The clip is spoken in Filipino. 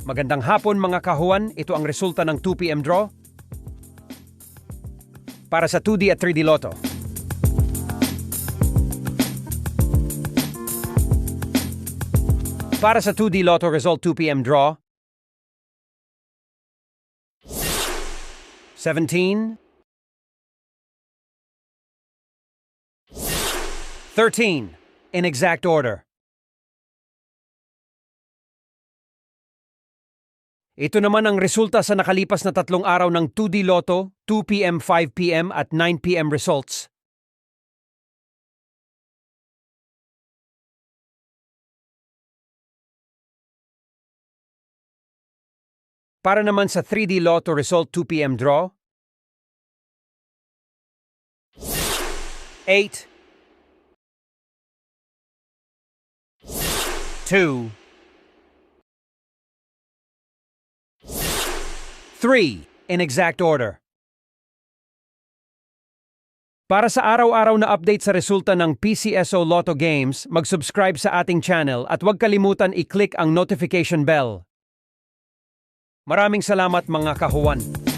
Magandang hapon mga kahuan, ito ang resulta ng 2 PM draw para sa 2D at 3D Lotto. Para sa 2D Lotto result 2 PM draw, 17, 13, in exact order. Ito naman ang resulta sa nakalipas na 3 araw ng 2D Lotto, 2 PM, 5 PM at 9 PM results. Para naman sa 3D Lotto result 2 PM draw, 8, 2, 3, in exact order. Para sa araw-araw na update sa resulta ng PCSO Lotto Games, mag-subscribe sa ating channel at huwag kalimutan i-click ang notification bell. Maraming salamat mga kahuwan.